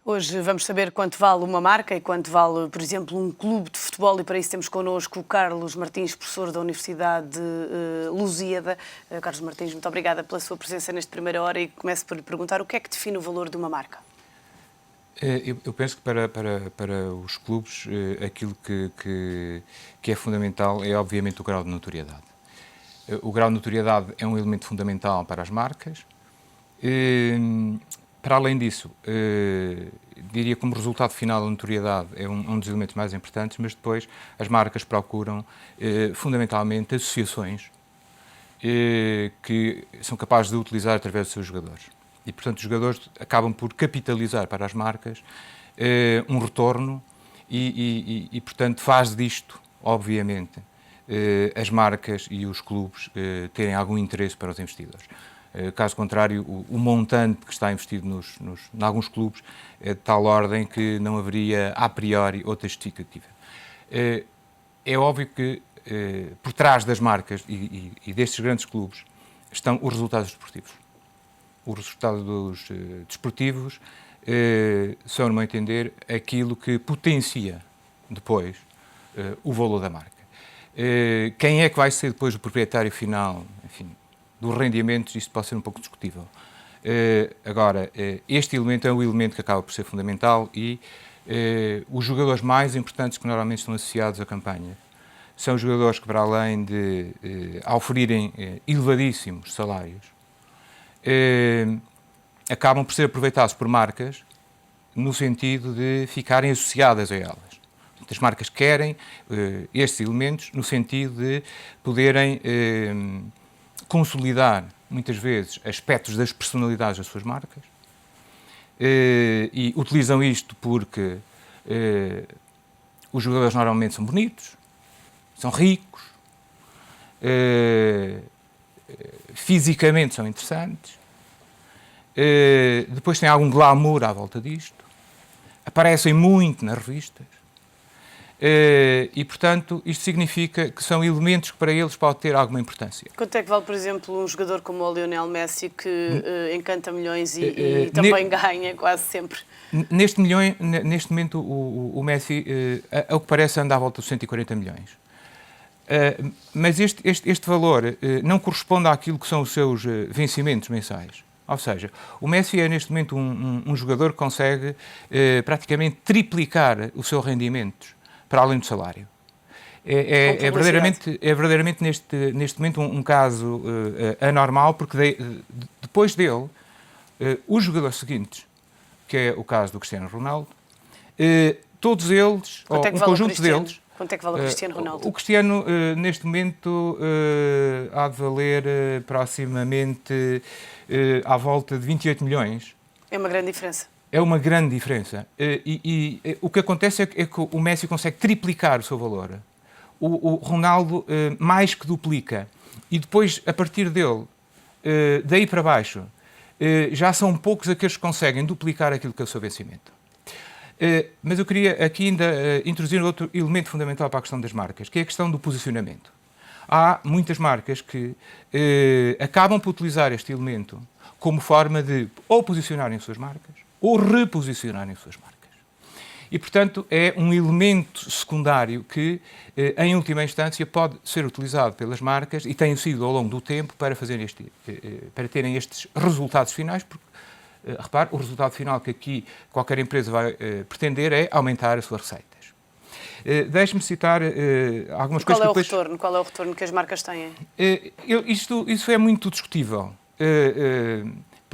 Hoje vamos saber quanto vale uma marca e quanto vale, por exemplo, um clube de futebol, e para isso temos connosco o Carlos Martins, professor da Universidade de Lusíada. Carlos Martins, muito obrigada pela sua presença nesta primeira hora e começo por lhe perguntar o que é que define o valor de uma marca? Eu penso que para os clubes aquilo que é fundamental é obviamente o grau de notoriedade. O grau de notoriedade é um elemento fundamental para as marcas. Para além disso, diria que como resultado final a notoriedade é um dos elementos mais importantes, mas depois as marcas procuram fundamentalmente associações que são capazes de utilizar através dos seus jogadores. E, portanto, os jogadores acabam por capitalizar para as marcas um retorno e, portanto, faz disto, obviamente, as marcas e os clubes terem algum interesse para os investidores. Caso contrário, o montante que está investido em alguns clubes é de tal ordem que não haveria, a priori, outra justificativa. É óbvio que por trás das marcas e destes grandes clubes estão os resultados desportivos. Os resultados desportivos são, no meu entender, aquilo que potencia depois o valor da marca. Quem é que vai ser depois o proprietário final, enfim, dos rendimentos, isto pode ser um pouco discutível. Agora, este elemento é um elemento que acaba por ser fundamental e os jogadores mais importantes que normalmente estão associados à campanha são jogadores que, para além de oferirem elevadíssimos salários, acabam por ser aproveitados por marcas no sentido de ficarem associadas a elas. As marcas querem estes elementos no sentido de poderem consolidar, muitas vezes, aspectos das personalidades das suas marcas e utilizam isto porque os jogadores normalmente são bonitos, são ricos, fisicamente são interessantes, depois tem algum glamour à volta disto, aparecem muito nas revistas e, portanto, isto significa que são elementos que para eles pode ter alguma importância. Quanto é que vale, por exemplo, um jogador como o Lionel Messi que encanta milhões e também ganha quase sempre? Neste momento, o Messi, ao que parece, anda à volta dos 140 milhões. Mas este valor não corresponde àquilo que são os seus vencimentos mensais. Ou seja, o Messi é neste momento um jogador que consegue praticamente triplicar o seu rendimento para além do salário. É verdadeiramente neste momento um caso anormal, porque depois dele, os jogadores seguintes, que é o caso do Cristiano Ronaldo, todos eles, ou um conjunto deles... Quanto é que vale o Cristiano Ronaldo? O Cristiano, neste momento, há de valer proximamente à volta de 28 milhões. É uma grande diferença. É uma grande diferença. E o que acontece é que o Messi consegue triplicar o seu valor. O Ronaldo mais que duplica. E depois, a partir dele, daí para baixo, já são poucos aqueles que conseguem duplicar aquilo que é o seu vencimento. Mas eu queria aqui ainda introduzir outro elemento fundamental para a questão das marcas, que é a questão do posicionamento. Há muitas marcas que acabam por utilizar este elemento como forma de ou posicionarem as suas marcas ou reposicionarem as suas marcas. E, portanto, é um elemento secundário que, em última instância, pode ser utilizado pelas marcas e tem sido ao longo do tempo para terem estes resultados finais, porque repare, o resultado final que aqui qualquer empresa vai pretender é aumentar as suas receitas. Deixe-me citar algumas coisas que depois... Qual é o retorno que as marcas têm? Isso é muito discutível.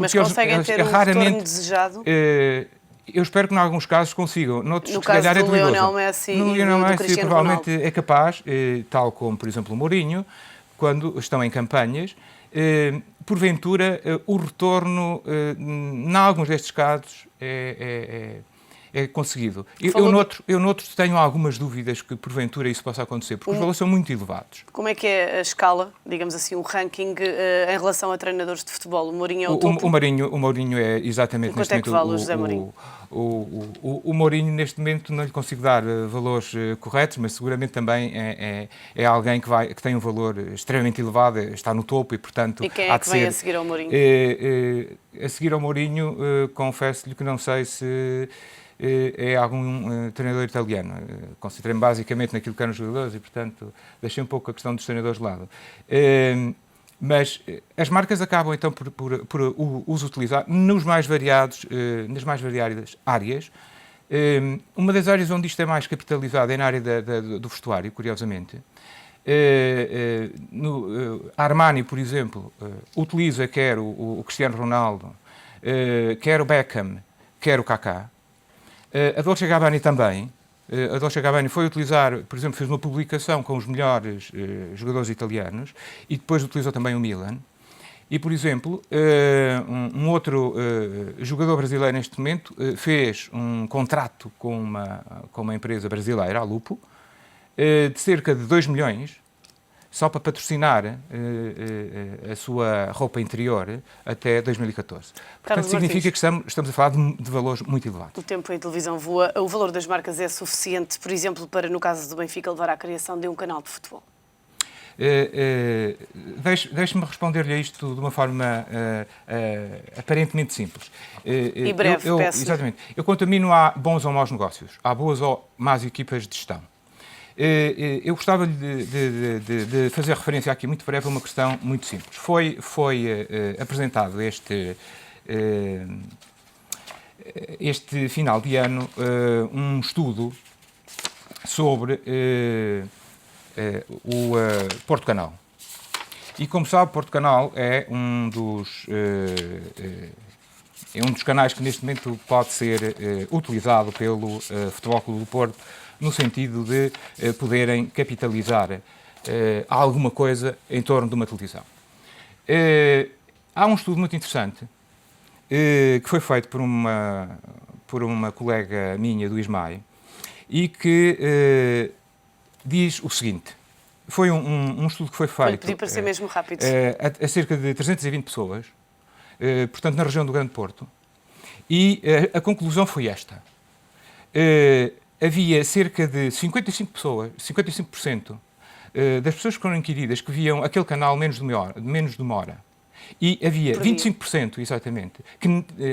Mas conseguem ter um retorno desejado? Eu espero que, em alguns casos, consigam. Noutros, no caso do Lionel Messi no e do Cristiano Ronaldo. Provavelmente é capaz, tal como, por exemplo, o Mourinho, quando estão em campanhas, porventura, o retorno, em alguns destes casos, é conseguido. Eu noutros tenho algumas dúvidas que porventura isso possa acontecer, porque os valores são muito elevados. Como é que é a escala, digamos assim, o ranking em relação a treinadores de futebol? O Mourinho é o topo? O Mourinho é exatamente Quanto é que vale o José Mourinho? O Mourinho, neste momento, não lhe consigo dar valores corretos, mas seguramente também é alguém que tem um valor extremamente elevado, está no topo e, portanto... E quem é que vem a seguir ao Mourinho? A seguir ao Mourinho, confesso-lhe que não sei se é algum treinador italiano. Concentrei-me basicamente naquilo que eram os jogadores e, portanto, deixei um pouco a questão dos treinadores de lado. Mas as marcas acabam, então, por os utilizar nas mais variadas áreas. Uma das áreas onde isto é mais capitalizado é na área do vestuário, curiosamente. A Armani, por exemplo, utiliza quer o Cristiano Ronaldo, quer o Beckham, quer o Kaká. A Dolce & Gabbana também. A Dolce & Gabbana foi utilizar, por exemplo, fez uma publicação com os melhores jogadores italianos e depois utilizou também o Milan. E, por exemplo, um outro jogador brasileiro neste momento fez um contrato com uma empresa brasileira, a Lupo, de cerca de 2 milhões, só para patrocinar a sua roupa interior até 2014. Portanto, significa que estamos a falar de valores muito elevados. O tempo em televisão voa. O valor das marcas é suficiente, por exemplo, para, no caso do Benfica, levar à criação de um canal de futebol? Deixe-me responder-lhe a isto de uma forma aparentemente simples. E breve, peço. Exatamente. Eu, quanto a mim, não há bons ou maus negócios. Há boas ou más equipas de gestão. Eu gostava de fazer referência aqui muito breve a uma questão muito simples. Foi apresentado este final de ano um estudo sobre o Porto Canal. E, como sabe, Porto Canal é um dos canais que neste momento pode ser utilizado pelo Futebol Clube do Porto no sentido de poderem capitalizar alguma coisa em torno de uma televisão. Há um estudo muito interessante que foi feito por uma colega minha do ISMAI e que diz o seguinte. Foi um estudo que foi feito... Pedi para ser mesmo rápido. A cerca de 320 pessoas, portanto, na região do Grande Porto, e a conclusão foi esta. Havia cerca de 55% das pessoas que foram inquiridas que viam aquele canal menos de uma hora. E havia 25%, exatamente, que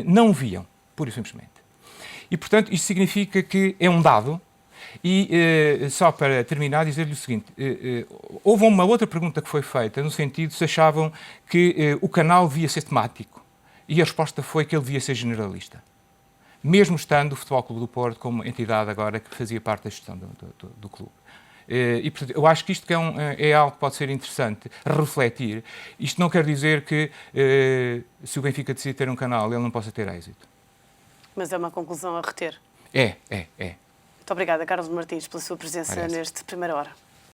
não viam, pura e simplesmente. E, portanto, isto significa que é um dado. E, só para terminar, dizer-lhe o seguinte, houve uma outra pergunta que foi feita, no sentido se achavam que o canal devia ser temático. E a resposta foi que ele devia ser generalista. Mesmo estando o Futebol Clube do Porto como entidade agora que fazia parte da gestão do clube. E, portanto, eu acho que isto é algo que pode ser interessante refletir. Isto não quer dizer que se o Benfica decidir ter um canal, ele não possa ter êxito. Mas é uma conclusão a reter. É. Muito obrigada, Carlos Martins, pela sua presença neste Primeira Hora.